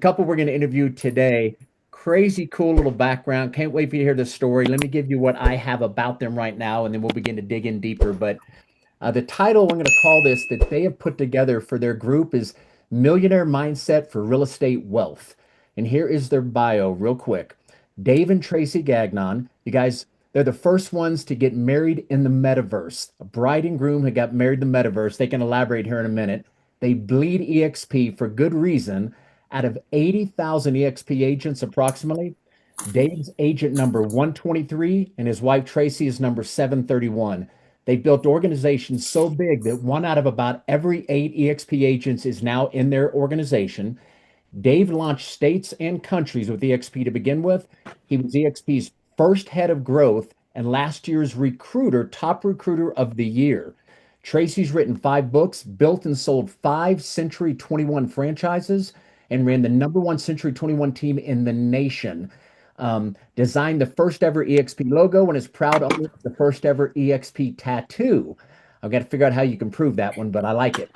couple we're going to interview today. Crazy cool little background. Can't wait for you to hear the story. Let me give you what I have about them right now, and then we'll begin to dig in deeper. But the title I'm going to call this that they have put together for their group is Millionaire Mindset for Real Estate Wealth. And here is their bio, real quick. Dave and Tracy Gagnon, you guys, they're the first ones to get married in the metaverse. A bride and groom who got married in the metaverse. They can elaborate here in a minute. They bleed EXP for good reason. Out of 80,000 EXP agents, approximately, Dave's agent number 123 and his wife Tracy is number 731. They built organizations so big that one out of about every 8 EXP agents is now in their organization. Dave launched states and countries with EXP to begin with. He was EXP's first head of growth and last year's top recruiter of the year. Tracy's written 5 books, built and sold 5 Century 21 franchises, and ran the #1 Century 21 team in the nation. Designed the first ever EXP logo and is proud owner of the first ever EXP tattoo. I've got to figure out how you can prove that one, but I like it.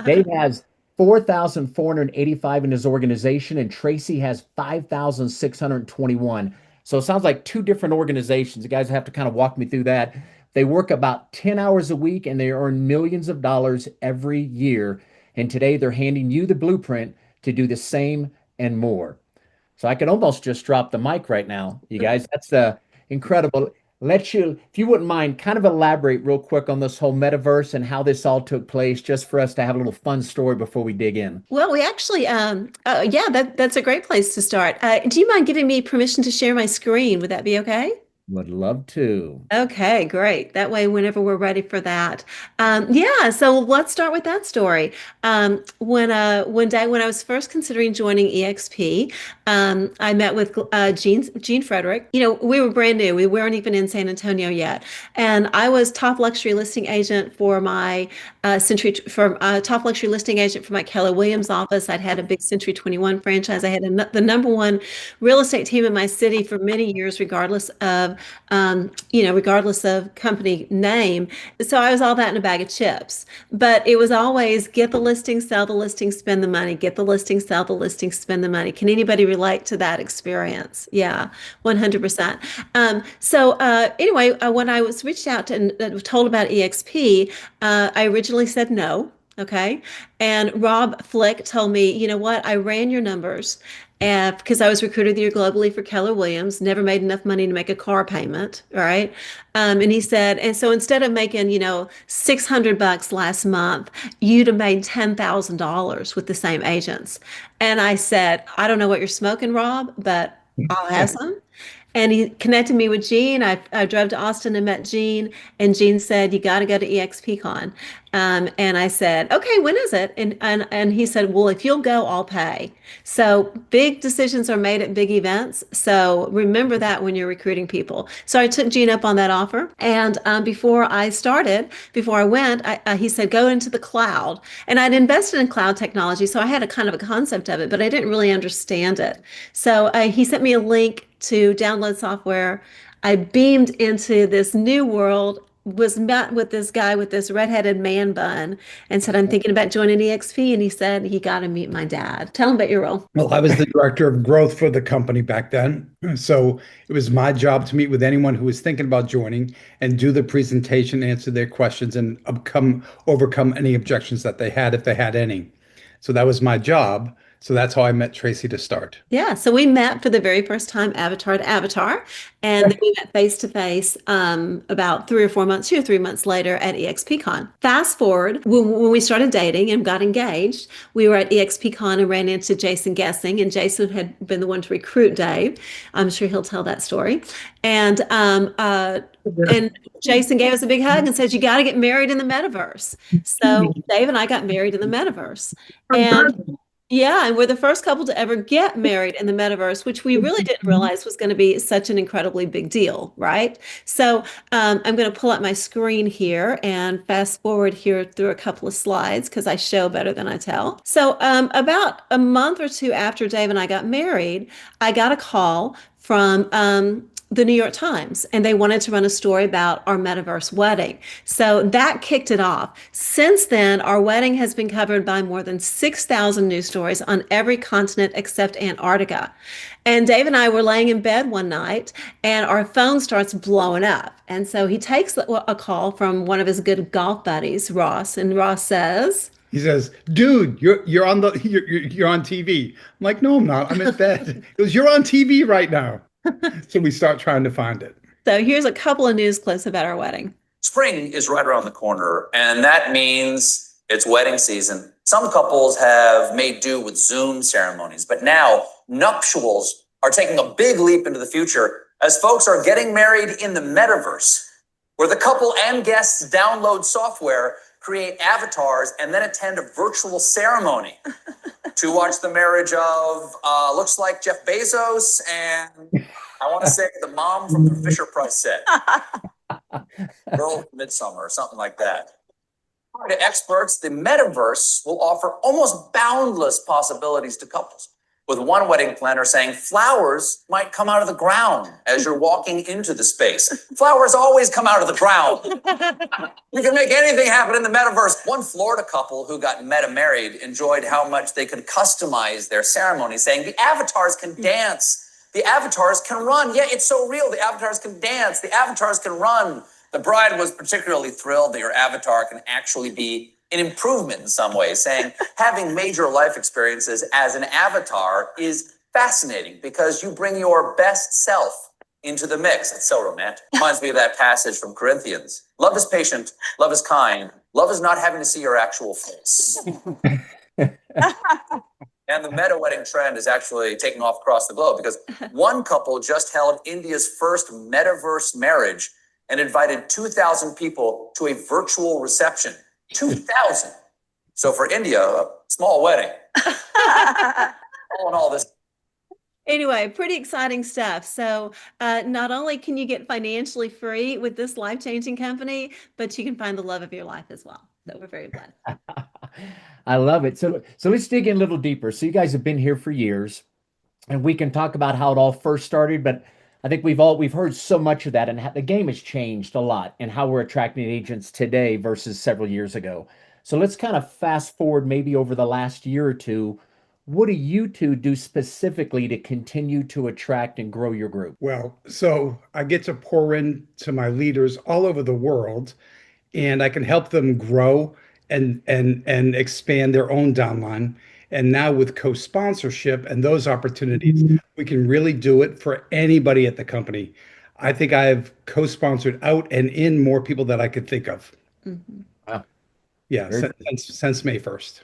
Dave has 4,485 in his organization, and Tracy has 5,621. So it sounds like 2 different organizations. You guys have to kind of walk me through that. They work about 10 hours a week, and they earn millions of dollars every year. And today they're handing you the blueprint to do the same and more. So I can almost just drop the mic right now, you guys. That's incredible. If you wouldn't mind, kind of elaborate real quick on this whole metaverse and how this all took place, just for us to have a little fun story before we dig in. Well, we actually, that's a great place to start. Do you mind giving me permission to share my screen? Would that be okay? Would love to. Okay, great. That way, whenever we're ready for that. So let's start with that story. One day when I was first considering joining EXP, I met with Gene Frederick. You know, we were brand new. We weren't even in San Antonio yet. And I was top luxury listing agent for my top luxury listing agent for my Keller Williams office. I'd had a big Century 21 franchise. I had the #1 real estate team in my city for many years, regardless of company name. So I was all that in a bag of chips. But it was always get the listing, sell the listing, spend the money, get the listing, sell the listing, spend the money. Can anybody relate to that experience? Yeah, 100%. When I was reached out to and told about EXP, I originally said no. Okay. And Rob Flick told me, you know what? I ran your numbers because I was recruiter of the year globally for Keller Williams, never made enough money to make a car payment. All right. And he said, and so instead of making, $600 last month, you'd have made $10,000 with the same agents. And I said, I don't know what you're smoking, Rob, but I'll have some. And he connected me with Gene. I drove to Austin and met Gene, and Gene said, you got to go to EXPCon. And I said, okay, when is it? And he said, well, if you'll go, I'll pay. So big decisions are made at big events. So remember that when you're recruiting people. So I took Gene up on that offer. And before I went, he said, go into the cloud. And I'd invested in cloud technology. So I had a kind of a concept of it, but I didn't really understand it. So he sent me a link to download software. I beamed into this new world, was met with this guy with this redheaded man bun and said, I'm thinking about joining EXP. And he said, you got to meet my dad. Tell him about your role. Well, I was the director of growth for the company back then. So it was my job to meet with anyone who was thinking about joining and do the presentation, answer their questions, and overcome any objections that they had, if they had any. So that was my job. So that's how I met Tracy to start. Yeah. So we met for the very first time, avatar to avatar. And then we met face to face about 2 or 3 months later at EXPCon. Fast forward, when we started dating and got engaged, we were at EXPCon and ran into Jason Guessing. And Jason had been the one to recruit Dave. I'm sure he'll tell that story. And Jason gave us a big hug and said, you got to get married in the metaverse. So Dave and I got married in the metaverse. And yeah, and we're the first couple to ever get married in the metaverse, which we really didn't realize was going to be such an incredibly big deal, right? So I'm going to pull up my screen here and fast forward here through a couple of slides because I show better than I tell. So about a month or 2 after Dave and I got married, I got a call from the New York Times, and they wanted to run a story about our metaverse wedding. So that kicked it off. Since then, our wedding has been covered by more than 6,000 news stories on every continent except Antarctica. And Dave and I were laying in bed one night, and our phone starts blowing up. And so he takes a call from one of his good golf buddies, Ross, and Ross says, He says, "Dude, you're on the you're on TV." I'm like, "No, I'm not. I'm in bed." He goes, "You're on TV right now." So we start trying to find it. so here's a couple of news clips about our wedding. Spring is right around the corner, and that means it's wedding season. Some couples have made do with Zoom ceremonies, but now nuptials are taking a big leap into the future as folks are getting married in the metaverse, where the couple and guests download software, create avatars, and then attend a virtual ceremony to watch the marriage of, looks like Jeff Bezos and I want to say the mom from the Fisher Price set. Girl of Midsummer or something like that. According to experts, the metaverse will offer almost boundless possibilities to couples, with one wedding planner saying flowers might come out of the ground as you're walking into the space. Flowers always come out of the ground. You can make anything happen in the metaverse. One Florida couple who got meta married enjoyed how much they could customize their ceremony, saying the avatars can dance. The avatars can run. Yeah, it's so real. The avatars can dance. The avatars can run. The bride was particularly thrilled that your avatar can actually be an improvement in some ways, saying having major life experiences as an avatar is fascinating because you bring your best self into the mix. It's so romantic. Reminds me of that passage from Corinthians. Love is patient. Love is kind. Love is not having to see your actual face. And the meta wedding trend is actually taking off across the globe because one couple just held India's first metaverse marriage and invited 2,000 people to a virtual reception. 2,000. So for India, a small wedding. All in all, this. Anyway, pretty exciting stuff. So not only can you get financially free with this life-changing company, but you can find the love of your life as well. So we're very blessed. I love it. So let's dig in a little deeper. So you guys have been here for years, and we can talk about how it all first started, but I think we've heard so much of that, and the game has changed a lot and how we're attracting agents today versus several years ago. So let's kind of fast forward maybe over the last year or two. What do you two do specifically to continue to attract and grow your group? Well, so I get to pour into my leaders all over the world, and I can help them grow and expand their own downline. And now with co-sponsorship and those opportunities, we can really do it for anybody at the company. I think I've co-sponsored out and in more people that I could think of. Wow. Yeah, Very since May 1st.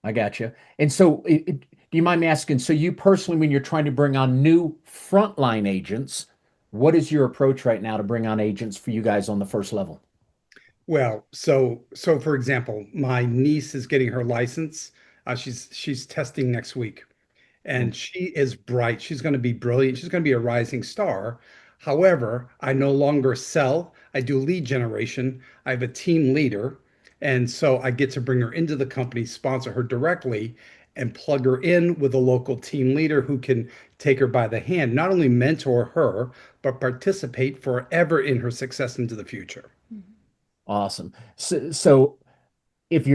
I got you. And so do you mind me asking, so you personally, when you're trying to bring on new frontline agents, what is your approach right now to bring on agents for you guys on the first level? Well, so for example, my niece is getting her license. She's testing next week, and she is bright. She's going to be brilliant. She's going to be a rising star. However, I no longer sell. I do lead generation. I have a team leader, and so I get to bring her into the company, sponsor her directly, and plug her in with a local team leader who can take her by the hand, not only mentor her, but participate forever in her success into the future. Awesome. So if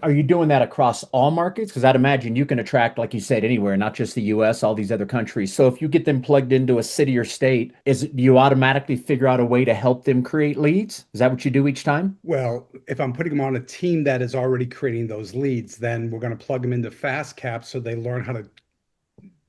are you doing that across all markets? Because I'd imagine you can attract, like you said, anywhere, not just the US, all these other countries. So if you get them plugged into a city or state, do you automatically figure out a way to help them create leads? Is that what you do each time? Well, if I'm putting them on a team that is already creating those leads, then we're going to plug them into fast caps so they learn how to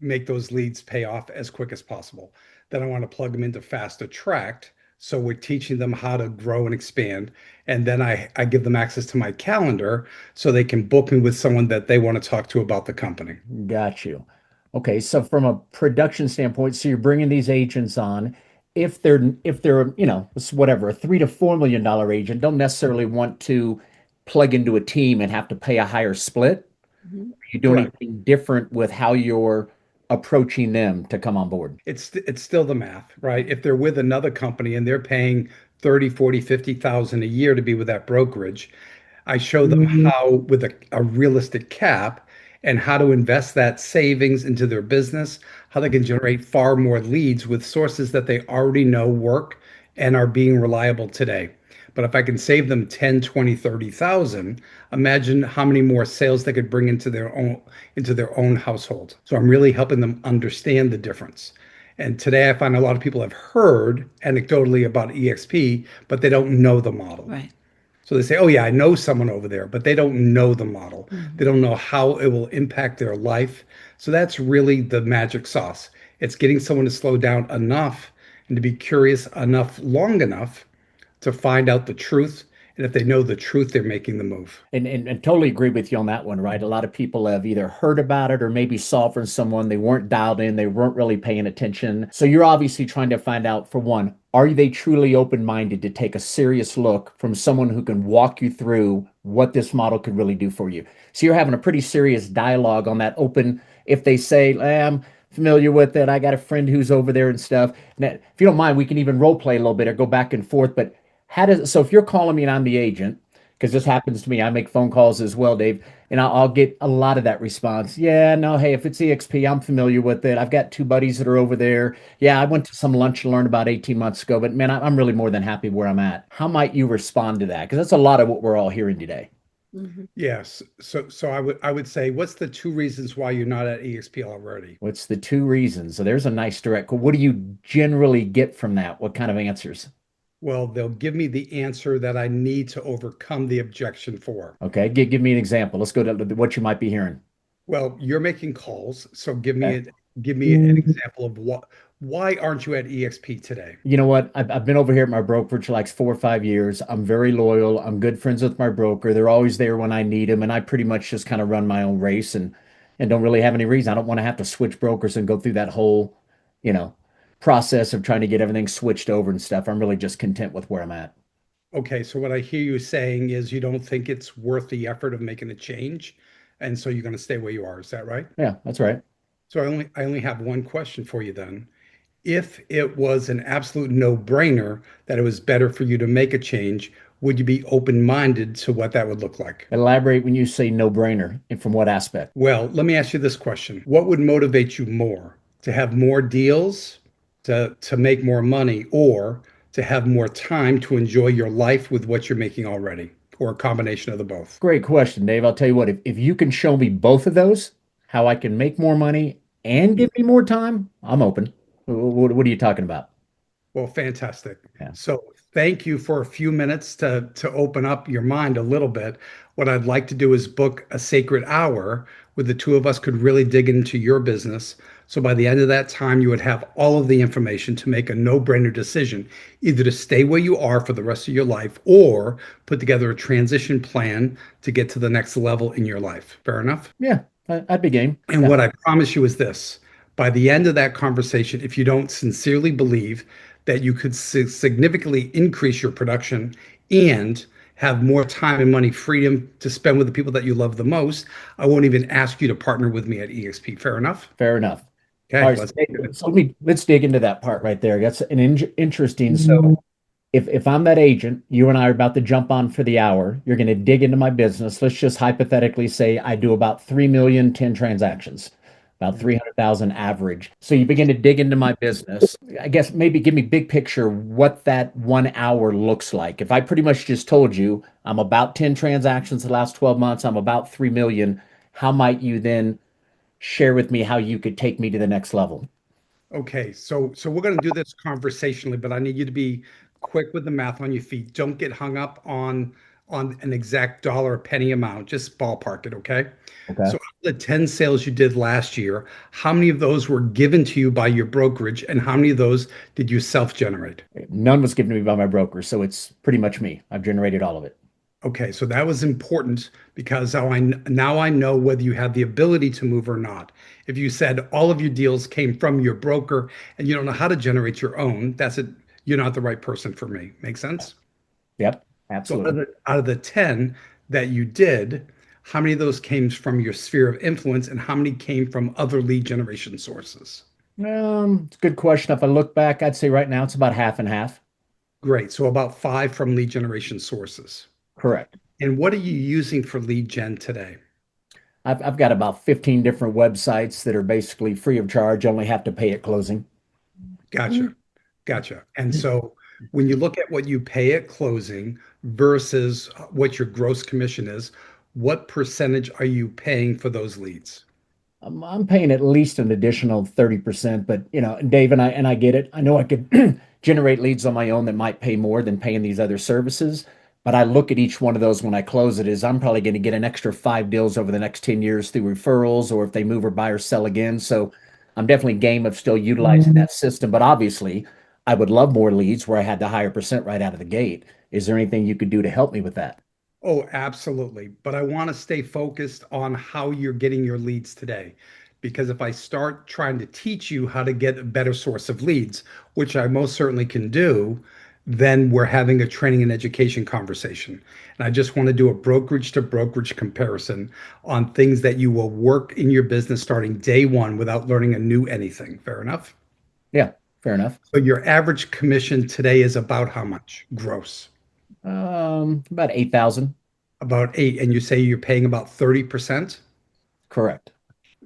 make those leads pay off as quick as possible. Then I want to plug them into fast attract. So we're teaching them how to grow and expand. And then I give them access to my calendar so they can book me with someone that they want to talk to about the company. Got you. Okay, so from a production standpoint, so you're bringing these agents on. If they're, whatever, a $3 to $4 million agent, don't necessarily want to plug into a team and have to pay a higher split. Are you doing anything different with how you're approaching them to come on board? It's still the math, right? If they're with another company and they're paying 30, 40, 50,000 a year to be with that brokerage, I show them how with a realistic cap, and how to invest that savings into their business, how they can generate far more leads with sources that they already know work and are being reliable today. But if I can save them 10, 20, 30,000, imagine how many more sales they could bring into their own household. So I'm really helping them understand the difference. And today I find a lot of people have heard anecdotally about EXP, but they don't know the model. Right. So they say, oh, yeah, I know someone over there, but they don't know the model. They don't know how it will impact their life. So that's really the magic sauce. It's getting someone to slow down enough and to be curious enough, long enough to find out the truth. And if they know the truth, they're making the move. And totally agree with you on that one, right? A lot of people have either heard about it or maybe saw from someone. They weren't dialed in, they weren't really paying attention. So you're obviously trying to find out, for one, are they truly open-minded to take a serious look from someone who can walk you through what this model could really do for you? So you're having a pretty serious dialogue on that open, if they say, I'm familiar with it, I got a friend who's over there and stuff. Now, if you don't mind, we can even role play a little bit or go back and forth, but so if you're calling me and I'm the agent, because this happens to me, I make phone calls as well, Dave, and I'll get a lot of that response. Yeah, no, hey, if it's EXP, I'm familiar with it. I've got two buddies that are over there. Yeah, I went to some lunch and learned about 18 months ago, but man, I'm really more than happy where I'm at. How might you respond to that? Because that's a lot of what we're all hearing today. Yes. So I would say, what's the two reasons why you're not at EXP already? What's the two reasons? So there's a nice direct. What do you generally get from that? What kind of answers? Well, they'll give me the answer that I need to overcome the objection for. Okay, give me an example. Let's go to what you might be hearing. Well, you're making calls, so Okay. give me an example of why aren't you at EXP today? You know what? I've been over here at my brokerage for like 4 or 5 years. I'm very loyal. I'm good friends with my broker. They're always there when I need them, and I pretty much just kind of run my own race and don't really have any reason. I don't want to have to switch brokers and go through that whole, you know, process of trying to get everything switched over and stuff. I'm really just content with where I'm at. Okay, so what I hear you saying is you don't think it's worth the effort of making a change, and so you're going to stay where you are. Is that right? Yeah, that's right. So I only have one question for you then. If it was an absolute no-brainer that it was better for you to make a change, would you be open-minded to what that would look like? Elaborate when you say no brainer and from what aspect? Well, let me ask you this question. What would motivate you more? To have more deals, to make more money, or to have more time to enjoy your life with what you're making already, or a combination of the both? Great question, Dave. I'll tell you what, if you can show me both of those, how I can make more money and give me more time, I'm open. What are you talking about? Well, fantastic. Yeah. So thank you for a few minutes to open up your mind a little bit. What I'd like to do is book a sacred hour where the two of us could really dig into your business. So by the end of that time, you would have all of the information to make a no-brainer decision, either to stay where you are for the rest of your life or put together a transition plan to get to the next level in your life. Fair enough? Yeah, I'd be game. And Yeah. what I promise you is this: by the end of that conversation, if you don't sincerely believe that you could significantly increase your production and have more time and money freedom to spend with the people that you love the most, I won't even ask you to partner with me at EXP. Fair enough? Fair enough. All Okay, right, let's do it. so let's dig into that part right there. That's an interesting. So if I'm that agent, you and I are about to jump on for the hour, you're going to dig into my business. Let's just hypothetically say I do about 3 million, 10 transactions, about 300,000 average. So you begin to dig into my business. I guess maybe give me big picture what that 1 hour looks like. If I pretty much just told you I'm about 10 transactions the last 12 months, I'm about 3 million, how might you then share with me how you could take me to the next level? Okay, so we're going to do this conversationally, but I need you to be quick with the math on your feet. Don't get hung up on an exact dollar or penny amount. Just ballpark it, okay? Okay. So of the 10 sales you did last year, how many of those were given to you by your brokerage, and how many of those did you self-generate? None was given to me by my broker, so it's pretty much me. I've generated all of it. Okay, so that was important because now I know whether you have the ability to move or not. If you said all of your deals came from your broker and you don't know how to generate your own, that's it. You're not the right person for me. Make sense? Yep, So absolutely. out of the 10 that you did, how many of those came from your sphere of influence and how many came from other lead generation sources? It's a good question. If I look back, I'd say right now it's about half and half. Great. So about 5 from lead generation sources. Correct. And what are you using for lead gen today? I've got about 15 different websites that are basically free of charge, only have to pay at closing. Gotcha. Gotcha. And so when you look at what you pay at closing versus what your gross commission is, what percentage are you paying for those leads? I'm paying at least an additional 30%, but Dave, and I get it. I know I could generate leads on my own that might pay more than paying these other services. But I look at each one of those when I close it as I'm probably going to get an extra 5 deals over the next 10 years through referrals or if they move or buy or sell again. So I'm definitely game of still utilizing that system. But obviously, I would love more leads where I had the higher percent right out of the gate. Is there anything you could do to help me with that? Oh, absolutely. But I want to stay focused on how you're getting your leads today. Because if I start trying to teach you how to get a better source of leads, which I most certainly can do, then we're having a training and education conversation. And I just want to do a brokerage to brokerage comparison on things that you will work in your business starting day one without learning a new anything. Fair enough? Yeah, fair enough. So your average commission today is about how much gross? About 8,000. About eight. And you say you're paying about 30%? Correct.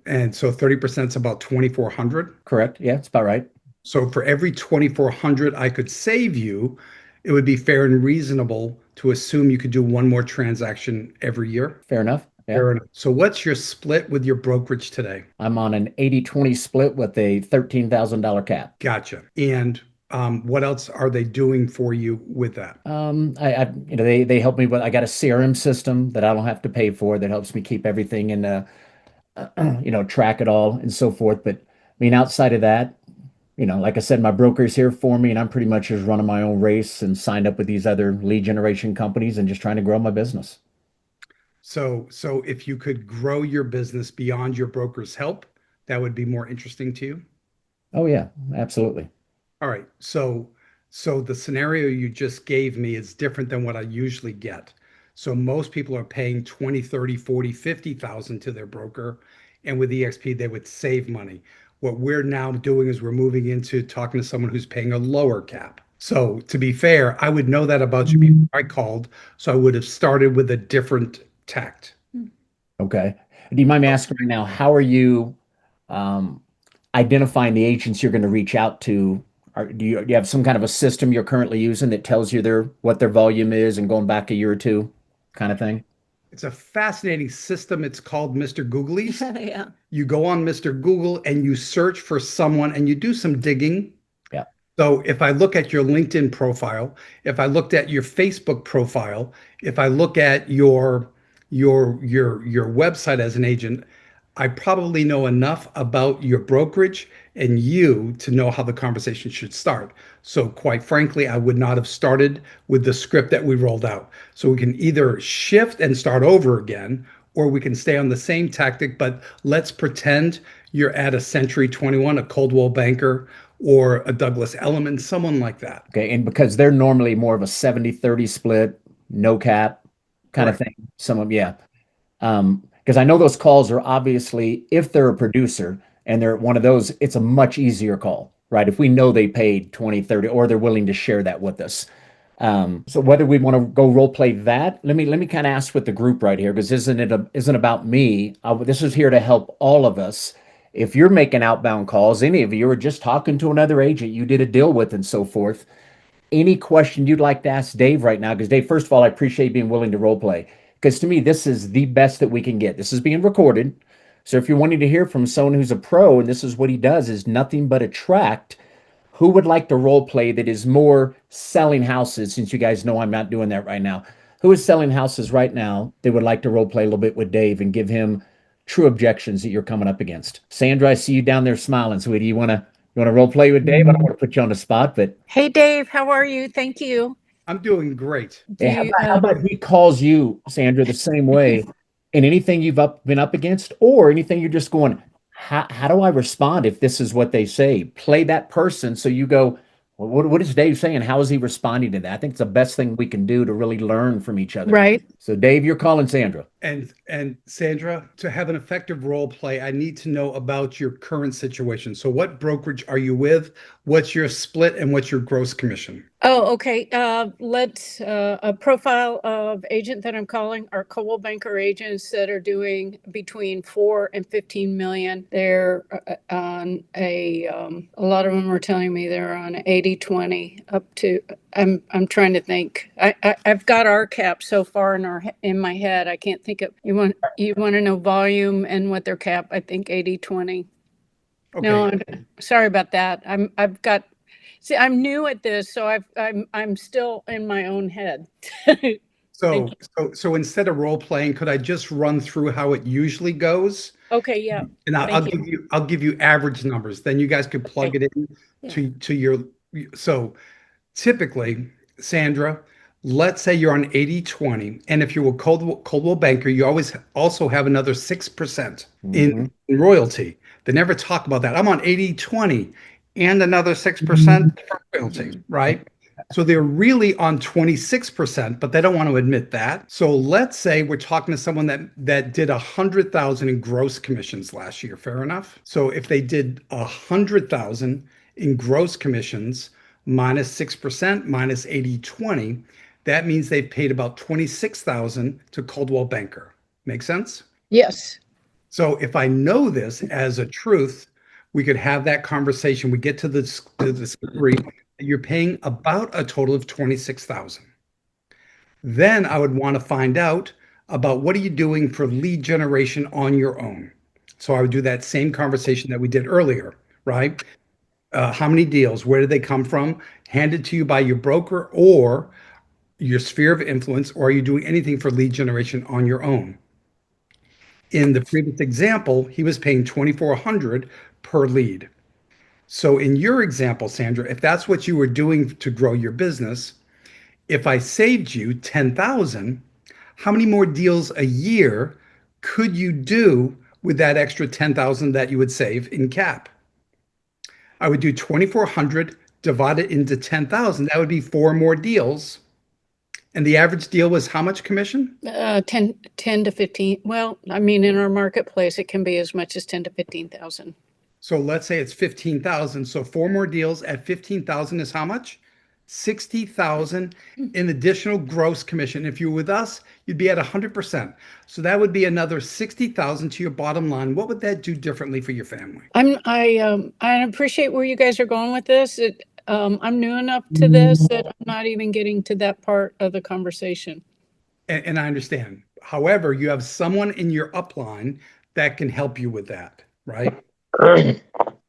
And so 30% is about 2,400. Correct. Yeah, it's about right. So for every 2,400 I could save you, it would be fair and reasonable to assume you could do one more transaction every year. Fair enough. Yeah. Fair enough. So what's your split with your brokerage today? I'm on an 80-20 split with a $13,000 cap. Gotcha. And what else are they doing for you with that? They help me with. I got a CRM system that I don't have to pay for that helps me keep everything in, track it all and so forth. But I mean, outside of that, like I said, my broker's here for me, and I'm pretty much just running my own race and signed up with these other lead generation companies and just trying to grow my business. So if you could grow your business beyond your broker's help, that would be more interesting to you? Oh yeah, absolutely. All right. So the scenario you just gave me is different than what I usually get. So most people are paying 20, 30, 40, 50,000 to their broker. And with EXP, they would save money. What we're now doing is we're moving into talking to someone who's paying a lower cap. So to be fair, I would know that about you before I called. So I would have started with a different tact. Okay. Do you mind me asking right now, how are you identifying the agents you're going to reach out to? Do you have some kind of a system you're currently using that tells you what their volume is and going back a year or two kind of thing? It's a fascinating system. It's called Mr. Googlies. Yeah. You go on Mr. Google and you search for someone and you do some digging. Yeah. So if I look at your LinkedIn profile, if I looked at your Facebook profile, if I look at your website as an agent, I probably know enough about your brokerage and you to know how the conversation should start. So quite frankly, I would not have started with the script that we rolled out. So we can either shift and start over again, or we can stay on the same tactic, but let's pretend you're at a Century 21, a Coldwell Banker, or a Douglas Elliman, someone like that. Okay. And because they're normally more of a 70-30 split, no cap kind of thing. Some of them, yeah. Because I know those calls are obviously, if they're a producer and they're one of those, it's a much easier call, right? If we know they paid 20, 30, or they're willing to share that with us. So whether we want to go role play that, let me kind of ask with the group right here, because isn't about me. This is here to help all of us. If you're making outbound calls, any of you are just talking to another agent you did a deal with and so forth, any question you'd like to ask Dave right now, because Dave, first of all, I appreciate being willing to role play. Because to me, this is the best that we can get. This is being recorded. So if you're wanting to hear from someone who's a pro, and this is what he does, is nothing but attract, who would like to role play that is more selling houses, since you guys know I'm not doing that right now. Who is selling houses right now that would like to role play a little bit with Dave and give him true objections that you're coming up against? Sandra, I see you down there smiling, sweetie. You want to role play with Dave? I don't want to put you on the spot, but Hey, Dave, how are you? Thank you. I'm doing great. How about he calls you, Sandra, the same way, and anything you've been up against, or anything you're just going, how do I respond if this is what they say? Play that person so you go, well, what is Dave saying? How is he responding to that? I think it's the best thing we can do to really learn from each other. Right. So, Dave, you're calling Sandra. And Sandra, to have an effective role play, I need to know about your current situation. So what brokerage are you with? What's your split and what's your gross commission? Oh, okay. Let's a profile of agent that I'm calling are Coldwell Banker agents that are doing between 4 and 15 million. They're on a lot of them are telling me they're on 80/20 up to. I'm trying to think. I've got our cap so far in my head. I can't think of. You want to know volume and what their cap? I think 80/20. Okay. No, sorry about that. I've got. See, I'm new at this, so I'm still in my own head. So instead of role playing, could I just run through how it usually goes? Okay, yeah. And Thank I'll give you average numbers. Then you guys could plug it in to your. So typically, Sandra, let's say you're on 80/20, and if you're a Coldwell Banker, you always also have another 6% in royalty. They never talk about that. I'm on 80/20 and another 6% for royalty, right? So they're really on 26%, but they don't want to admit that. So let's say we're talking to someone that did 100,000 in gross commissions last year. Fair enough. So if they did 100,000 in gross commissions minus 6% minus 80/20, that means they've paid about 26,000 to Coldwell Banker. Make sense? Yes. So if I know this as a truth, we could have that conversation. We get to the discovery that you're paying about a total of 26,000. Then I would want to find out about what are you doing for lead generation on your own. So I would do that same conversation that we did earlier, right? How many deals? Where did they come from? Handed to you by your broker or your sphere of influence, or are you doing anything for lead generation on your own? In the previous example, he was paying 2,400 per lead. So in your example, Sandra, if that's what you were doing to grow your business, if I saved you 10,000, how many more deals a year could you do with that extra 10,000 that you would save in cap? I would do 2,400 divided into 10,000. That would be 4 more deals. And the average deal was how much commission? 10 to 15. Well, I mean, in our marketplace, it can be as much as 10 to 15,000. So let's say it's 15,000. So 4 more deals at 15,000 is how much? 60,000 in additional gross commission. If you're with us, you'd be at 100%. So that would be another 60,000 to your bottom line. What would that do differently for your family? I appreciate where you guys are going with this. I'm new enough to this that I'm not even getting to that part of the conversation. And I understand. However, you have someone in your upline that can help you with that, right?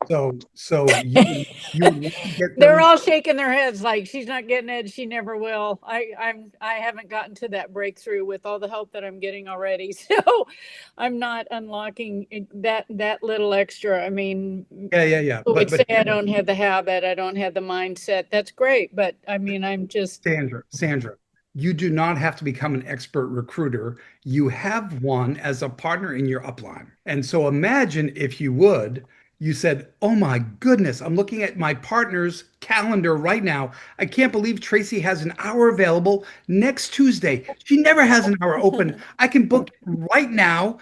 So you get They're them. all shaking their heads like she's not getting it. She never will. I haven't gotten to that breakthrough with all the help that I'm getting already. So I'm not unlocking that little extra. I mean, Yeah. people would say I don't have the habit. I don't have the mindset. That's great. But I mean, I'm just. Sandra, you do not have to become an expert recruiter. You have one as a partner in your upline. And so imagine if you would, you said, oh my goodness, I'm looking at my partner's calendar right now. I can't believe Tracy has an hour available next Tuesday. She never has an hour open. I can book right now.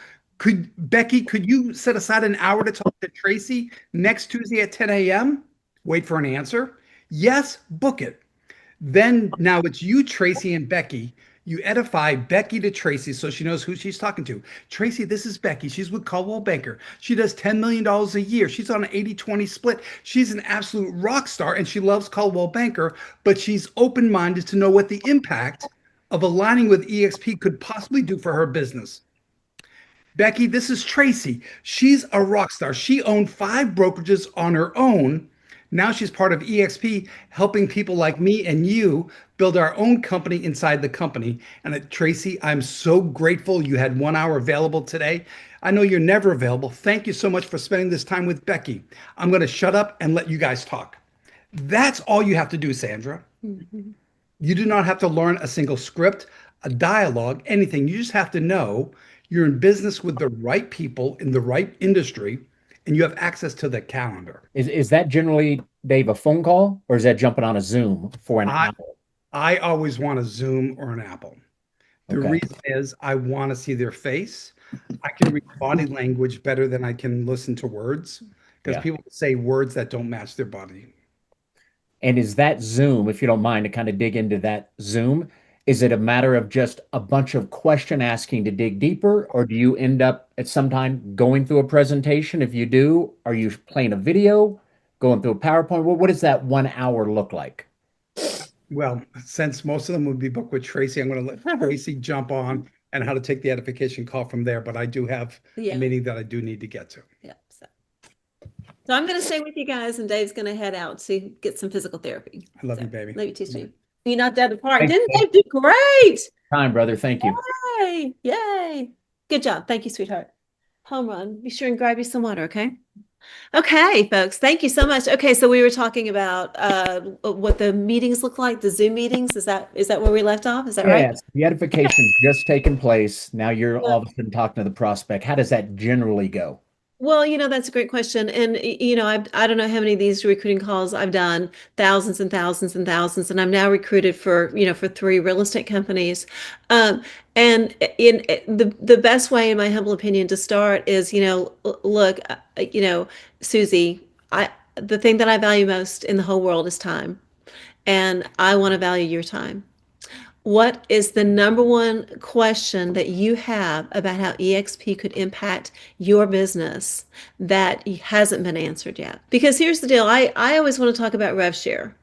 Becky, could you set aside an hour to talk to Tracy next Tuesday at 10 a.m.? Wait for an answer. Yes, book it. Then now it's you, Tracy, and Becky. You edify Becky to Tracy so she knows who she's talking to. Tracy, this is Becky. She's with Coldwell Banker. She does $10 million a year. She's on an 80/20 split. She's an absolute rock star and she loves Coldwell Banker, but she's open-minded to know what the impact of aligning with EXP could possibly do for her business. Becky, this is Tracy. She's a rock star. She owned 5 brokerages on her own. Now she's part of EXP, helping people like me and you build our own company inside the company. And Tracy, I'm so grateful you had 1 hour available today. I know you're never available. Thank you so much for spending this time with Becky. I'm going to shut up and let you guys talk. That's all you have to do, Sandra. Mhm. You do not have to learn a single script, a dialogue, anything. You just have to know you're in business with the right people in the right industry and you have access to the calendar. Is that generally, Dave, a phone call, or is that jumping on a Zoom for an hour? I always want a Zoom or an Apple. The Okay. reason is I want to see their face. I can read body language better than I can listen to words because Yeah. people say words that don't match their body. And is that Zoom, if you don't mind to kind of dig into that Zoom, is it a matter of just a bunch of question asking to dig deeper, or do you end up at some time going through a presentation? If you do, are you playing a video, going through a PowerPoint? What does that 1 hour look like? Well, since most of them would be booked with Tracy, I'm going to let Tracy jump on and how to take the edification call from there. But I do have a meeting that I do need to get to. Yeah. So I'm going to stay with you guys, and Dave's going to head out to get some physical therapy. I love you, baby. Love you too, Steve. You knocked out the park. Thanks, Didn't Dave. Dave do great? Time, brother. Thank you. Yay. Yay. Good job. Thank you, sweetheart. Home run. Be sure and grab you some water, okay? Okay, folks. Thank you so much. Okay, so we were talking about what the meetings look like, the Zoom meetings. Is that where we left off? Is that right? Yes, the edification's just taken place. Now you're all of a sudden talking to the prospect. How does that generally go? Well, that's a great question. And, I don't know how many of these recruiting calls I've done, thousands and thousands and thousands. And I'm now recruited for 3 real estate companies. And the best way, in my humble opinion, to start is, look, Susie, the thing that I value most in the whole world is time. And I want to value your time. What is the number one question that you have about how EXP could impact your business that hasn't been answered yet? Because here's the deal. I always want to talk about rev share,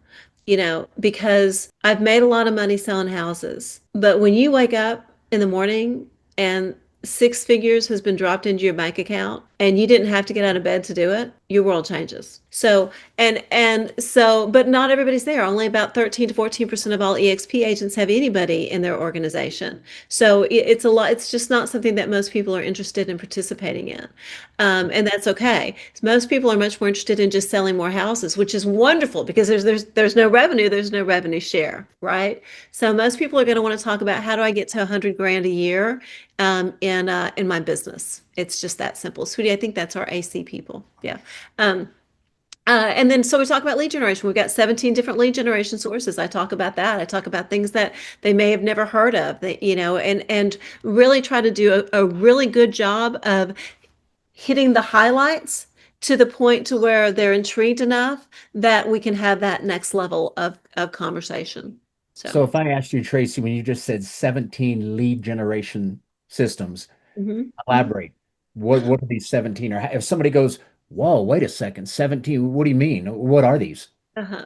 because I've made a lot of money selling houses. But when you wake up in the morning and 6 figures has been dropped into your bank account and you didn't have to get out of bed to do it, your world changes. So, but not everybody's there. Only about 13 to 14% of all EXP agents have anybody in their organization. So it's a lot. It's just not something that most people are interested in participating in. And that's okay. Most people are much more interested in just selling more houses, which is wonderful because there's no revenue, there's no revenue share, right? So most people are going to want to talk about how do I get to 100 grand a year in my business. It's just that simple. Sweetie, I think that's our AC people. Yeah. And then, so we talk about lead generation. We've got 17 different lead generation sources. I talk about that. I talk about things that they may have never heard of, and really try to do a really good job of hitting the highlights to the point to where they're intrigued enough that we can have that next level of conversation. So if I asked you, Tracy, when you just said 17 lead generation systems, elaborate. What are these 17? Or if somebody goes, whoa, wait a second, 17, what do you mean? What are these?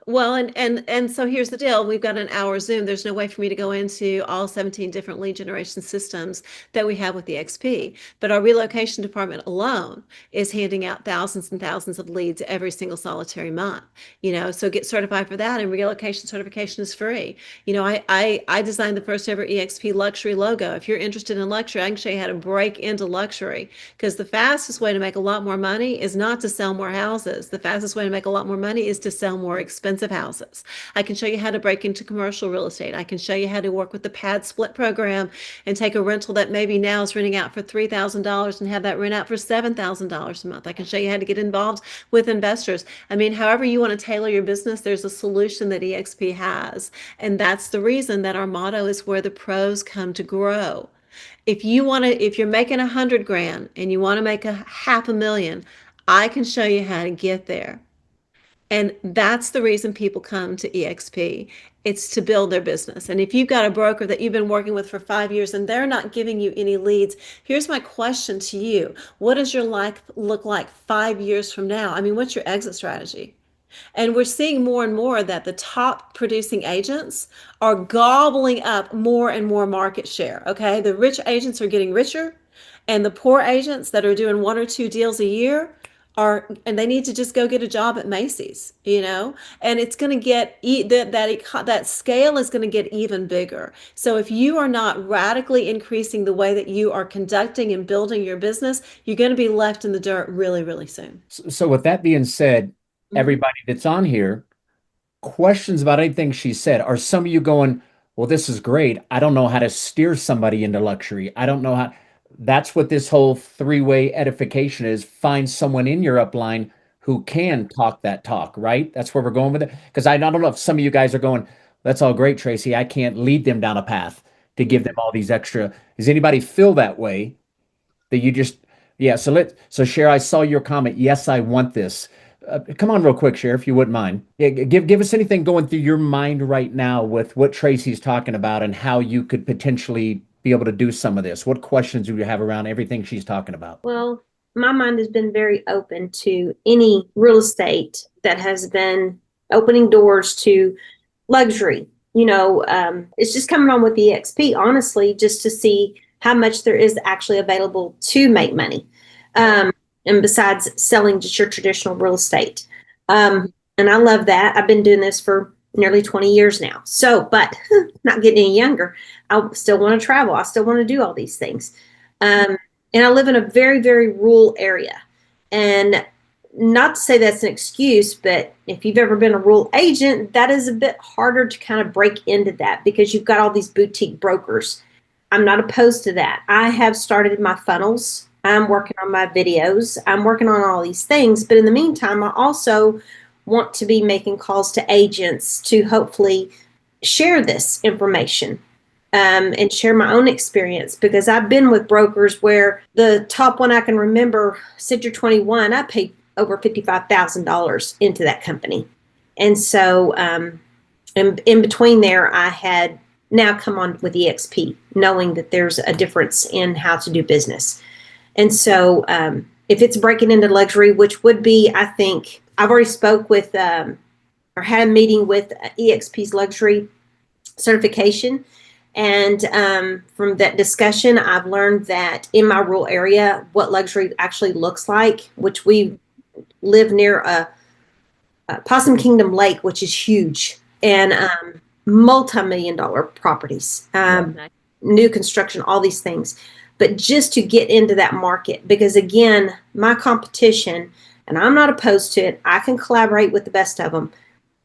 Well, and so here's the deal. We've got an hour Zoom. There's no way for me to go into all 17 different lead generation systems that we have with the XP. But our relocation department alone is handing out thousands and thousands of leads every single solitary month. So get certified for that, and relocation certification is free. I designed the first ever EXP luxury logo. If you're interested in luxury, I can show you how to break into luxury, because the fastest way to make a lot more money is not to sell more houses. The fastest way to make a lot more money is to sell more expensive houses. I can show you how to break into commercial real estate. I can show you how to work with the pad split program and take a rental that maybe now is renting out for $3,000 and have that rent out for $7,000 a month. I can show you how to get involved with investors. I mean, however you want to tailor your business, there's a solution that EXP has. And that's the reason that our motto is where the pros come to grow. If you're making 100 grand and you want to make $500,000, I can show you how to get there. And that's the reason people come to EXP. It's to build their business. And if you've got a broker that you've been working with for 5 years and they're not giving you any leads, here's my question to you. What does your life look like 5 years from now? I mean, what's your exit strategy? And we're seeing more and more that the top producing agents are gobbling up more and more market share. Okay. The rich agents are getting richer, and the poor agents that are doing 1 or 2 deals a year and they need to just go get a job at Macy's, and it's going to get that scale is going to get even bigger. So if you are not radically increasing the way that you are conducting and building your business, you're going to be left in the dirt really, really soon. So with that being said, everybody that's on here, questions about anything she said, are some of you going, well, this is great. I don't know how to steer somebody into luxury. I don't know how. That's what this whole 3-way edification is. Find someone in your upline who can talk that talk, right? That's where we're going with it. Because I don't know if some of you guys are going, that's all great, Tracy. I can't lead them down a path to give them all these extra. Does anybody feel that way? That you just, yeah. So Cher, I saw your comment. Yes, I want this. Come on real quick, Sheriff, if you wouldn't mind. Yeah, give us anything going through your mind right now with what Tracy's talking about and how you could potentially be able to do some of this. What questions do you have around everything she's talking about? Well, my mind has been very open to any real estate that has been opening doors to luxury. It's just coming on with EXP, honestly, just to see how much there is actually available to make money. And besides selling just your traditional real estate. And I love that. I've been doing this for nearly 20 years now. So, but not getting any younger. I still want to travel. I still want to do all these things. And I live in a very, very rural area. And not to say that's an excuse, but if you've ever been a rural agent, that is a bit harder to kind of break into that because you've got all these boutique brokers. I'm not opposed to that. I have started my funnels. I'm working on my videos. I'm working on all these things. But in the meantime, I also want to be making calls to agents to hopefully share this information and share my own experience, because I've been with brokers where the top one I can remember, Signature 21, I paid over $55,000 into that company. And so in between there, I had now come on with EXP, knowing that there's a difference in how to do business. And so if it's breaking into luxury, which would be, I think, I've already spoke with or had a meeting with EXP's luxury certification. And from that discussion, I've learned that in my rural area, what luxury actually looks like, which we live near a Possum Kingdom Lake, which is huge, and multi-million-dollar properties, new construction, all these things. But just to get into that market, because again, my competition, and I'm not opposed to it, I can collaborate with the best of them.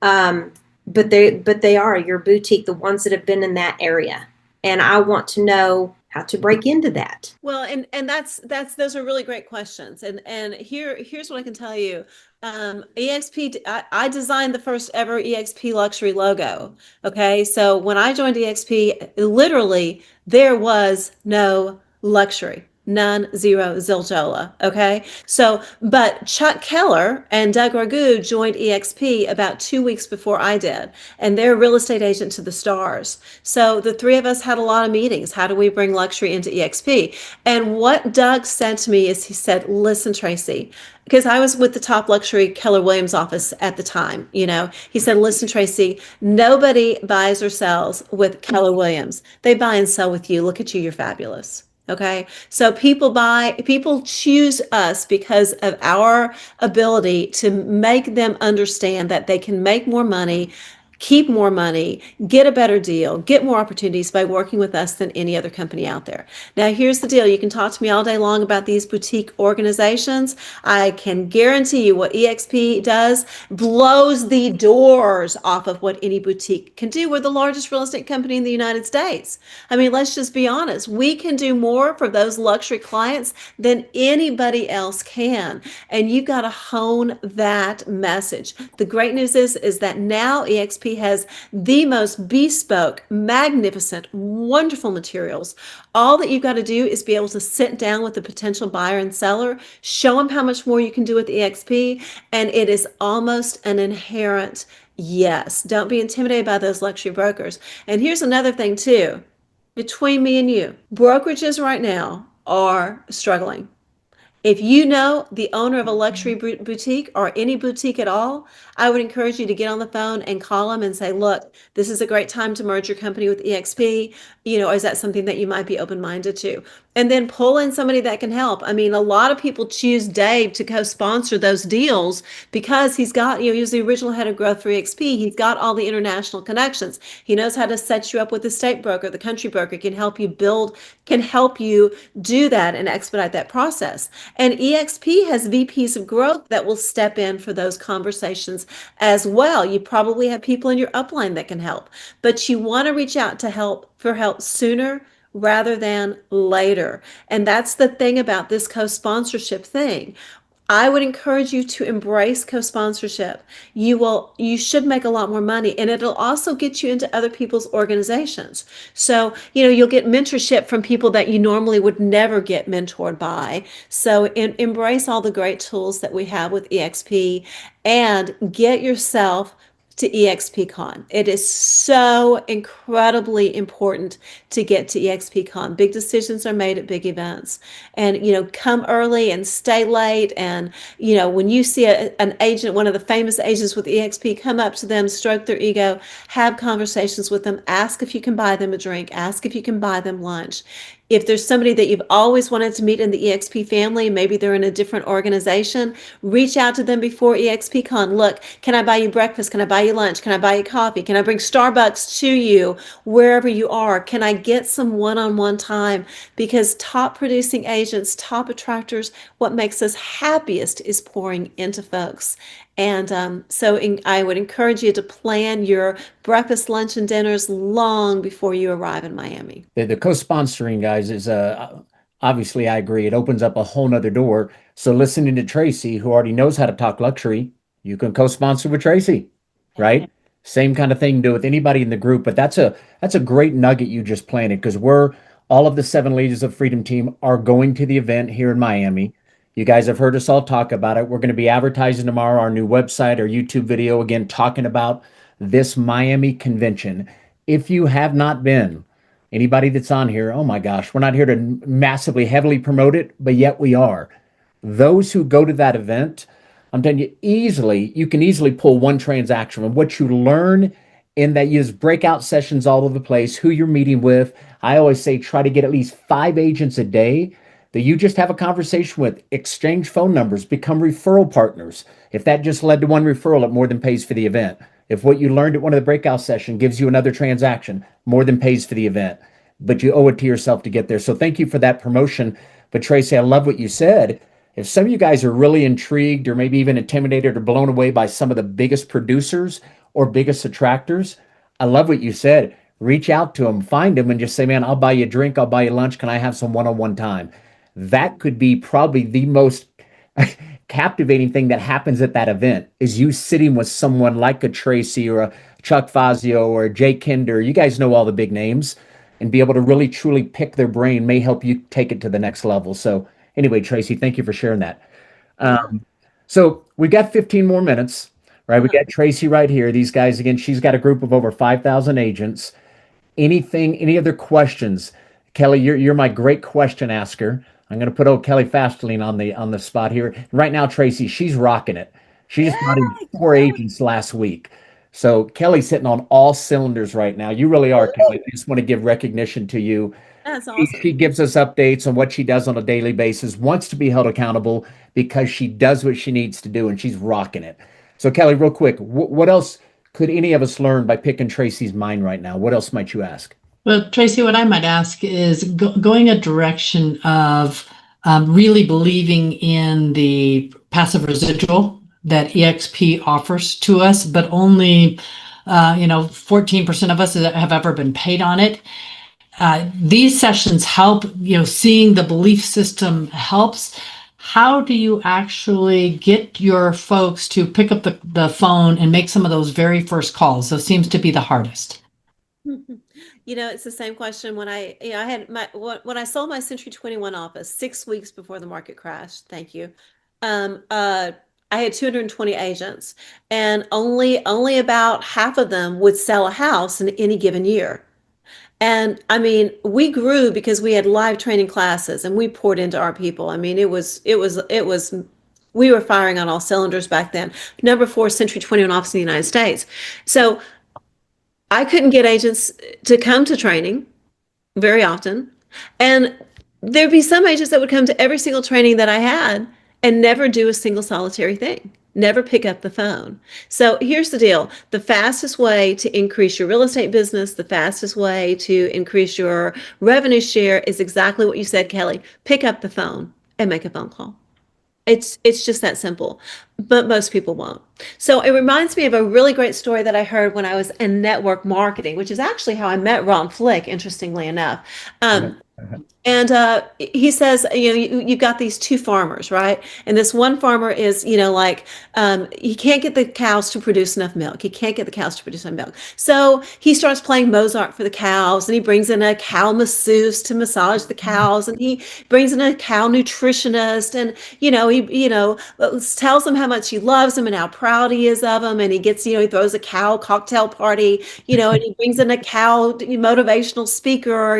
But they are your boutique, the ones that have been in that area. And I want to know how to break into that. Well, and that's those are really great questions. And here's what I can tell you. EXP, I designed the first ever EXP luxury logo. Okay. So when I joined EXP, literally there was no luxury. None, zero, zilchola. Okay. So, but Chuck Keller and Doug Ragu joined EXP about 2 weeks before I did, and they're a real estate agent to the stars. So the three of us had a lot of meetings. How do we bring luxury into EXP? And what Doug said to me is he said, listen, Tracy, because I was with the top luxury Keller Williams office at the time, he said, listen, Tracy, nobody buys or sells with Keller Williams. They buy and sell with you. Look at you. You're fabulous. Okay. So people choose us because of our ability to make them understand that they can make more money, keep more money, get a better deal, get more opportunities by working with us than any other company out there. Now, here's the deal. You can talk to me all day long about these boutique organizations. I can guarantee you what EXP does blows the doors off of what any boutique can do. We're the largest real estate company in the United States. I mean, let's just be honest. We can do more for those luxury clients than anybody else can. And you've got to hone that message. The great news is that now EXP has the most bespoke, magnificent, wonderful materials. All that you've got to do is be able to sit down with the potential buyer and seller, show them how much more you can do with EXP, and it is almost an inherent yes. Don't be intimidated by those luxury brokers. And here's another thing too, between me and you, brokerages right now are struggling. If you know the owner of a luxury boutique or any boutique at all, I would encourage you to get on the phone and call them and say, look, this is a great time to merge your company with EXP. Is that something that you might be open-minded to? And then pull in somebody that can help. I mean, a lot of people choose Dave to co-sponsor those deals because he's got, he was the original head of growth for EXP. He's got all the international connections. He knows how to set you up with the state broker, the country broker, can help you do that and expedite that process. And EXP has VPs of growth that will step in for those conversations as well. You probably have people in your upline that can help, but you want to reach out to help sooner rather than later. And that's the thing about this co-sponsorship thing. I would encourage you to embrace co-sponsorship. You should make a lot more money, and it'll also get you into other people's organizations. So, you'll get mentorship from people that you normally would never get mentored by. So, embrace all the great tools that we have with EXP and get yourself to EXPCon. It is so incredibly important to get to EXPCon. Big decisions are made at big events. And, come early and stay late. And, when you see an agent, one of the famous agents with EXP, come up to them, stroke their ego, have conversations with them, ask if you can buy them a drink, ask if you can buy them lunch. If there's somebody that you've always wanted to meet in the EXP family, maybe they're in a different organization, reach out to them before EXPCon. Look, can I buy you breakfast? Can I buy you lunch? Can I buy you coffee? Can I bring Starbucks to you wherever you are? Can I get some one-on-one time? Because top producing agents, top attractors, what makes us happiest is pouring into folks. And I would encourage you to plan your breakfast, lunch, and dinners long before you arrive in Miami. The co-sponsoring, guys, is obviously, I agree. It opens up a whole nother door. So listening to Tracy, who already knows how to talk luxury, you can co-sponsor with Tracy, right? Same kind of thing do with anybody in the group. But that's a great nugget you just planted, because all of the 7 Ladies of Freedom team are going to the event here in Miami. You guys have heard us all talk about it. We're going to be advertising tomorrow our new website, our YouTube video, again, talking about this Miami convention. If you have not been, anybody that's on here, oh my gosh, we're not here to massively, heavily promote it, but yet we are. Those who go to that event, I'm telling you, you can easily pull one transaction. And what you learn in that use breakout sessions all over the place, who you're meeting with. I always say try to get at least 5 agents a day that you just have a conversation with, exchange phone numbers, become referral partners. If that just led to one referral, it more than pays for the event. If what you learned at one of the breakout sessions gives you another transaction, more than pays for the event. But you owe it to yourself to get there. So thank you for that promotion. But Tracy, I love what you said. If some of you guys are really intrigued or maybe even intimidated or blown away by some of the biggest producers or biggest attractors, I love what you said. Reach out to them, find them, and just say, man, I'll buy you a drink, I'll buy you lunch. Can I have some one-on-one time? That could be probably the most captivating thing that happens at that event, is you sitting with someone like a Tracy or a Chuck Fazio or a Jay Kinder. You guys know all the big names, and be able to really truly pick their brain may help you take it to the next level. So anyway, Tracy, thank you for sharing that. So we got 15 more minutes, right? We got Tracy right here. These guys, again, she's got a group of over 5,000 agents. Any other questions? Kelly, you're my great question asker. I'm going to put old Kelly Fasteling on the spot here. Right now, Tracy, she's rocking it. She just brought in 4 agents last week. So Kelly's hitting on all cylinders right now. You really are, Kelly. I just want to give recognition to you. That's awesome. She gives us updates on what she does on a daily basis, wants to be held accountable because she does what she needs to do, and she's rocking it. So Kelly, real quick, what else could any of us learn by picking Tracy's mind right now? What else might you ask? Well, Tracy, what I might ask is going a direction of really believing in the passive residual that EXP offers to us, but only 14% of us have ever been paid on it. These sessions help, seeing the belief system helps. How do you actually get your folks to pick up the phone and make some of those very first calls? Those seems to be the hardest. It's the same question when when I sold my Century 21 office 6 weeks before the market crashed. Thank you. I had 220 agents, and only about half of them would sell a house in any given year. And I mean, we grew because we had live training classes and we poured into our people. I mean, it was we were firing on all cylinders back then. Number 4 Century 21 office in the United States. So I couldn't get agents to come to training very often. And there'd be some agents that would come to every single training that I had and never do a single solitary thing, never pick up the phone. So here's the deal. The fastest way to increase your real estate business, the fastest way to increase your revenue share is exactly what you said, Kelly. Pick up the phone and make a phone call. It's just that simple, but most people won't. So it reminds me of a really great story that I heard when I was in network marketing, which is actually how I met Ron Flick, interestingly enough. And And he says, you've got these two farmers, right? And this one farmer is, he can't get the cows to produce enough milk. He can't get the cows to produce enough milk. So he starts playing Mozart for the cows, and he brings in a cow masseuse to massage the cows, and he brings in a cow nutritionist, and tells them how much he loves them and how proud he is of them. And he gets, he throws a cow cocktail party, and he brings in a cow motivational speaker,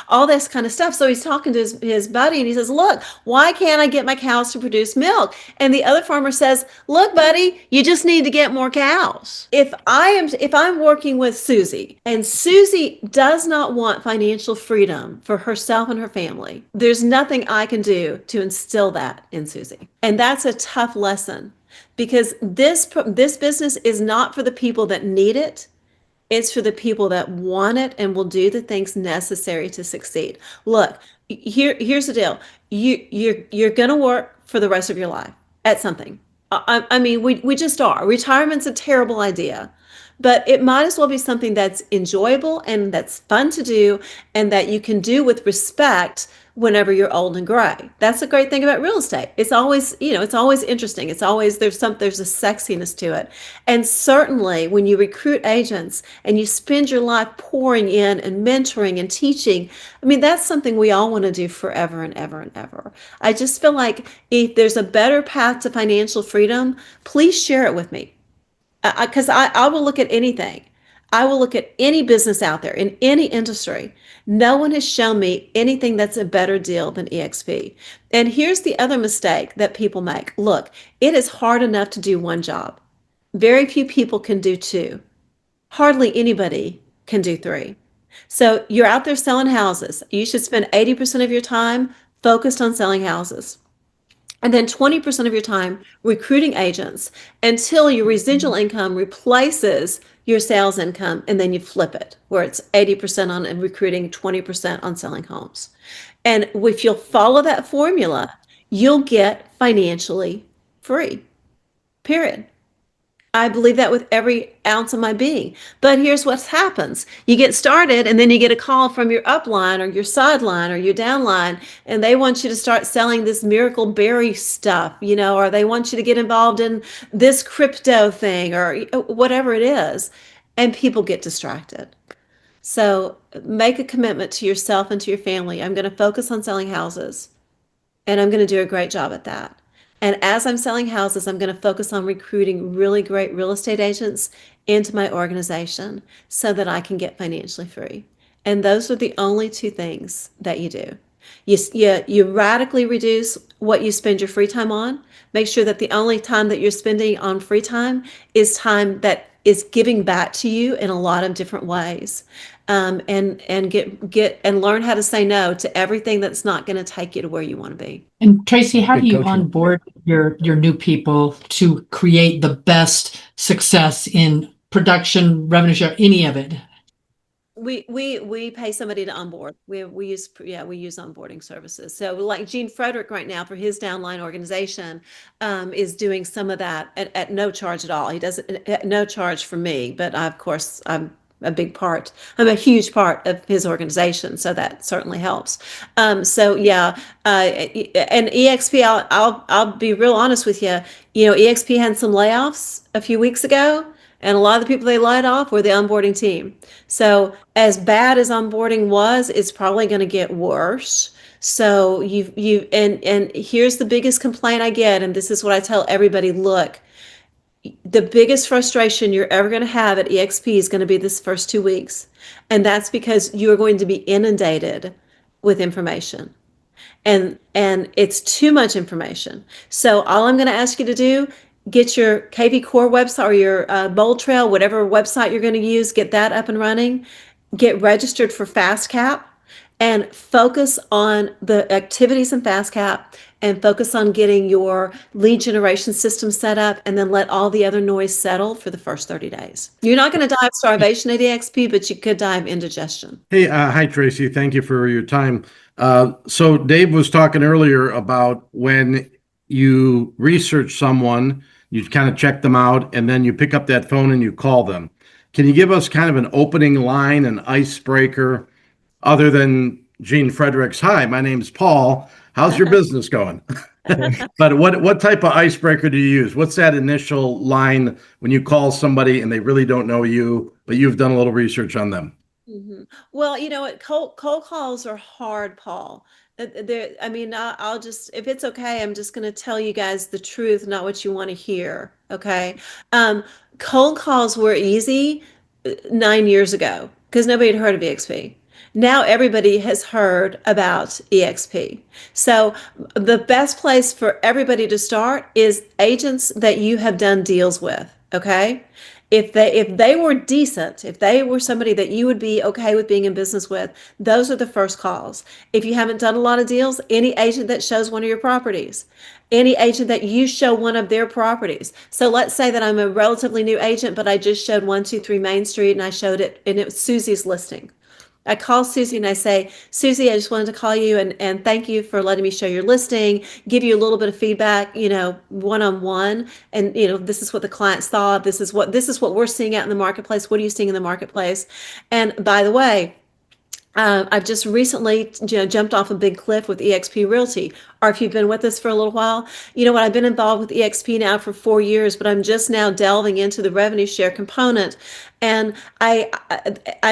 all this kind of stuff. So he's talking to his buddy, and he says, look, why can't I get my cows to produce milk? And the other farmer says, look, buddy, you just need to get more cows. If I'm working with Susie, and Susie does not want financial freedom for herself and her family, there's nothing I can do to instill that in Susie. And that's a tough lesson, because this business is not for the people that need it. It's for the people that want it and will do the things necessary to succeed. Look, here's the deal. You're going to work for the rest of your life at something. I mean, we just are. Retirement's a terrible idea, but it might as well be something that's enjoyable and that's fun to do, and that you can do with respect whenever you're old and gray. That's the great thing about real estate. It's always, it's always interesting. It's always, there's a sexiness to it. And certainly when you recruit agents and you spend your life pouring in and mentoring and teaching, I mean, that's something we all want to do forever and ever and ever. I just feel like if there's a better path to financial freedom, please share it with me. Because I will look at anything. I will look at any business out there in any industry. No one has shown me anything that's a better deal than EXP. And here's the other mistake that people make. Look, it is hard enough to do one job. Very few people can do two. Hardly anybody can do three. So you're out there selling houses. You should spend 80% of your time focused on selling houses. And then 20% of your time recruiting agents until your residual income replaces your sales income, and then you flip it where it's 80% on recruiting, 20% on selling homes. And if you'll follow that formula, you'll get financially free, period. I believe that with every ounce of my being. But here's what happens. You get started, and then you get a call from your upline or your sideline or your downline, and they want you to start selling this miracle berry stuff, or they want you to get involved in this crypto thing or whatever it is, and people get distracted. So make a commitment to yourself and to your family. I'm going to focus on selling houses, and I'm going to do a great job at that. And as I'm selling houses, I'm going to focus on recruiting really great real estate agents into my organization so that I can get financially free. And those are the only two things that you do. You radically reduce what you spend your free time on. Make sure that the only time that you're spending on free time is time that is giving back to you in a lot of different ways. And get and learn how to say no to everything that's not going to take you to where you want to be. And Tracy, how do you coaching. onboard your new people to create the best success in production, revenue share, any of it? We pay somebody to onboard. We use onboarding services. So like Gene Frederick right now for his downline organization is doing some of that at no charge at all. He does it at no charge for me, but of course I'm a huge part of his organization, so that certainly helps. And EXP, I'll be real honest with you. EXP had some layoffs a few weeks ago, and a lot of the people they laid off were the onboarding team. So as bad as onboarding was, it's probably going to get worse. So and here's the biggest complaint I get, and this is what I tell everybody: look, the biggest frustration you're ever going to have at EXP is going to be this first 2 weeks. And that's because you are going to be inundated with information. And it's too much information. So all I'm going to ask you to do, get your KV Core website or your Bold Trail, whatever website you're going to use, get that up and running. Get registered for FastCap and focus on the activities in FastCap and focus on getting your lead generation system set up, and then let all the other noise settle for the first 30 days. You're not going to die of starvation at EXP, but you could die of indigestion. Hey, hi, Tracy. Thank you for your time. So Dave was talking earlier about when you research someone, you kind of check them out, and then you pick up that phone and you call them. Can you give us kind of an opening line, an icebreaker, other than Gene Fredericks, hi, my name's Paul. How's your business going? But what type of icebreaker do you use? What's that initial line when you call somebody and they really don't know you, but you've done a little research on them? Well, you know what? Cold calls are hard, Paul. I mean, I'll just, if it's okay, I'm just going to tell you guys the truth, not what you want to hear. Okay. Um, Cold calls were easy 9 years ago because nobody had heard of EXP. Now everybody has heard about EXP. So the best place for everybody to start is agents that you have done deals with. Okay. If they were decent, if they were somebody that you would be okay with being in business with, those are the first calls. If you haven't done a lot of deals, any agent that shows one of your properties, any agent that you show one of their properties. So let's say that I'm a relatively new agent, but I just showed 123 Main Street and I showed it and it was Susie's listing. I call Susie and I say, Susie, I just wanted to call you and thank you for letting me show your listing, give you a little bit of feedback, one-on-one. And, this is what the clients thought. This is what we're seeing out in the marketplace. What are you seeing in the marketplace? And by the way, I've just recently, jumped off a big cliff with EXP Realty. Or if you've been with us for a little while, you know what? I've been involved with EXP now for 4 years, but I'm just now delving into the revenue share component. And I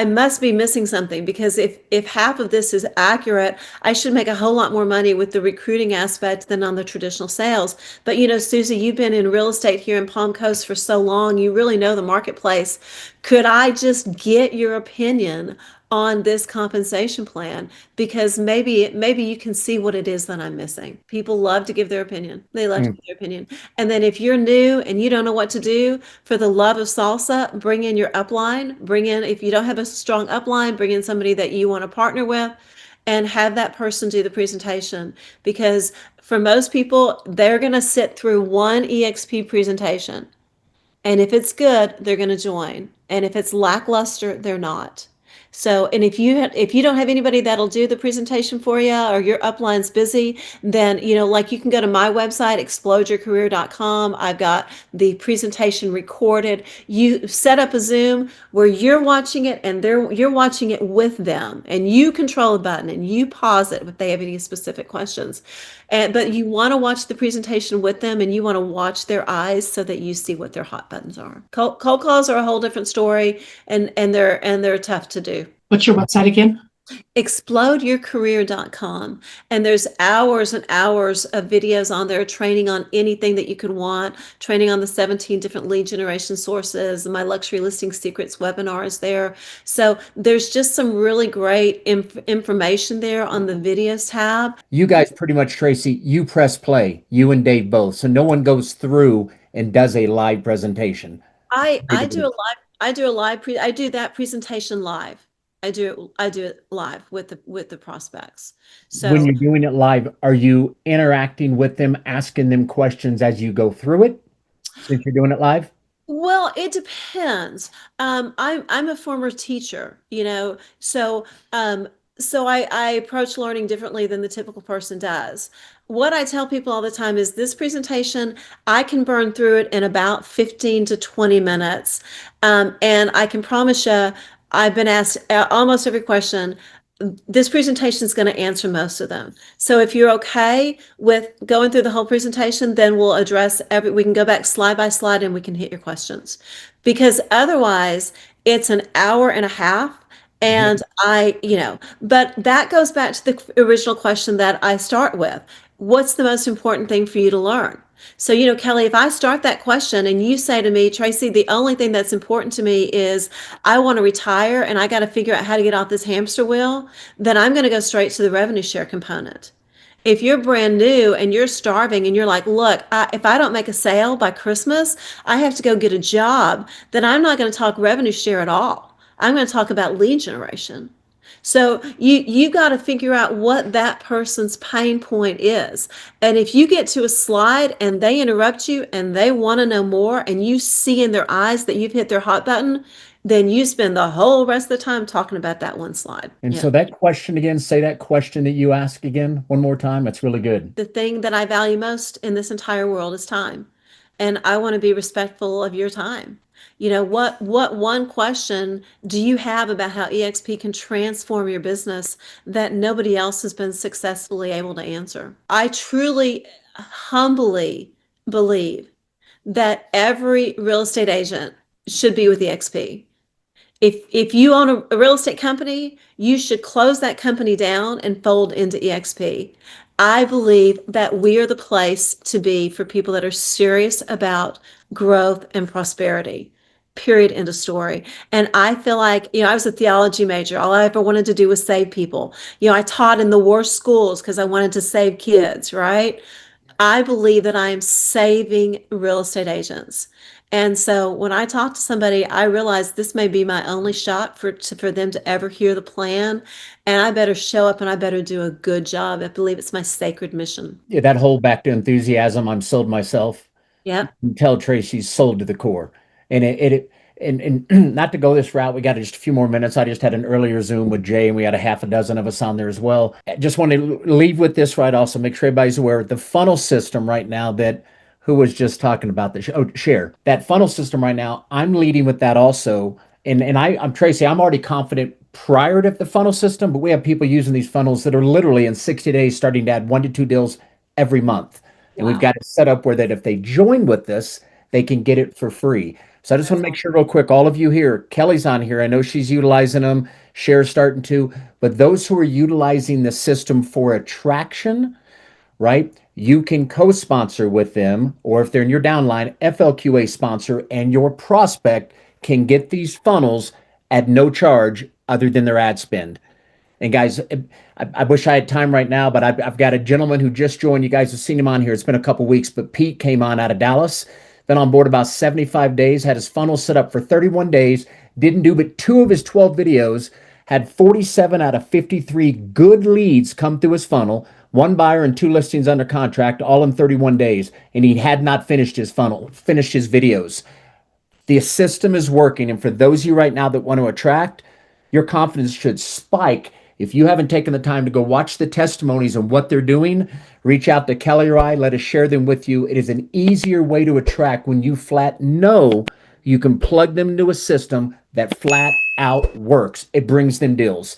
must be missing something because if half of this is accurate, I should make a whole lot more money with the recruiting aspect than on the traditional sales. But Susie, you've been in real estate here in Palm Coast for so long, you really know the marketplace. Could I just get your opinion on this compensation plan, because maybe you can see what it is that I'm missing. People love to give their opinion. They love to give their opinion. And then if you're new and you don't know what to do, for the love of salsa, bring in your upline. If you don't have a strong upline, bring in somebody that you want to partner with and have that person do the presentation. Because for most people, they're going to sit through one EXP presentation. And if it's good, they're going to join. And if it's lackluster, they're not. So, and if you don't have anybody that'll do the presentation for you, or your upline's busy, then, like, you can go to my website, explodeyourcareer.com. I've got the presentation recorded. You set up a Zoom where you're watching it and you're watching it with them, and you control the button and you pause it if they have any specific questions. But you want to watch the presentation with them, and you want to watch their eyes so that you see what their hot buttons are. Cold calls are a whole different story, and they're tough to do. What's your website again? explodeyourcareer.com. And there's hours and hours of videos on there, training on anything that you could want, training on the 17 different lead generation sources. My luxury listing secrets webinar is there. So there's just some really great information there on the videos tab. You guys pretty much, Tracy, you press play, you and Dave both. So no one goes through and does a live presentation. I do that presentation live. I do it live with the prospects. So when you're doing it live, are you interacting with them, asking them questions as you go through it, since you're doing it live? Well, it depends. I'm a former teacher, so I approach learning differently than the typical person does. What I tell people all the time is this presentation, I can burn through it in about 15 to 20 minutes. And I can promise you, I've been asked almost every question. This presentation is going to answer most of them. So if you're okay with going through the whole presentation, then we'll address we can go back slide by slide and we can hit your questions. Because otherwise, it's an hour and a half. And but that goes back to the original question that I start with. What's the most important thing for you to learn? So, Kelly, if I start that question and you say to me, Tracy, the only thing that's important to me is I want to retire and I got to figure out how to get off this hamster wheel, then I'm going to go straight to the revenue share component. If you're brand new and you're starving and you're like, look, if I don't make a sale by Christmas, I have to go get a job, then I'm not going to talk revenue share at all. I'm going to talk about lead generation. So you got to figure out what that person's pain point is. And if you get to a slide and they interrupt you and they want to know more, and you see in their eyes that you've hit their hot button, then you spend the whole rest of the time talking about that one slide. And so that question again, say that question that you asked again one more time. That's really good. The thing that I value most in this entire world is time. and I want to be respectful of your time. What one question do you have about how EXP can transform your business that nobody else has been successfully able to answer? I truly, humbly believe that every real estate agent should be with EXP. If you own a real estate company, you should close that company down and fold into EXP. I believe that we are the place to be for people that are serious about growth and prosperity. Period. End of story. And I feel like, I was a theology major. All I ever wanted to do was save people. I taught in the worst schools because I wanted to save kids, right? I believe that I am saving real estate agents. And so when I talk to somebody, I realize this may be my only shot for them to ever hear the plan. And I better show up and I better do a good job. I believe it's my sacred mission. Yeah, that whole back to enthusiasm, I'm sold myself. Yep. You can tell Tracy's sold to the core. And and not to go this route, we got just a few more minutes. I just had an earlier Zoom with Jay, and we had a half a dozen of us on there as well. I just want to leave with this, right? Also, make sure everybody's aware of the funnel system right now that who was just talking about this. Oh, share that funnel system right now. I'm leading with that also. And I'm Tracy, I'm already confident prior to the funnel system, but we have people using these funnels that are literally in 60 days starting to add 1 to 2 deals every month. And we've got it set up where that if they join with this, they can get it for free. So I just want to make sure real quick, all of you here, Kelly's on here. I know she's utilizing them. Cher's starting to, but those who are utilizing the system for attraction, right? You can co-sponsor with them, or if they're in your downline, FLQA sponsor, and your prospect can get these funnels at no charge other than their ad spend. And guys, I wish I had time right now, but I've got a gentleman who just joined. You guys have seen him on here. It's been a couple weeks, but Pete came on out of Dallas, been on board about 75 days, had his funnel set up for 31 days, didn't do but 2 of his 12 videos, had 47 out of 53 good leads come through his funnel, 1 buyer and 2 listings under contract, all in 31 days. And he had not finished his funnel, finished his videos. The system is working. And for those of you right now that want to attract, your confidence should spike. If you haven't taken the time to go watch the testimonies and what they're doing, reach out to Kelly or I. Let us share them with you. It is an easier way to attract when you flat know you can plug them into a system that flat out works. It brings them deals.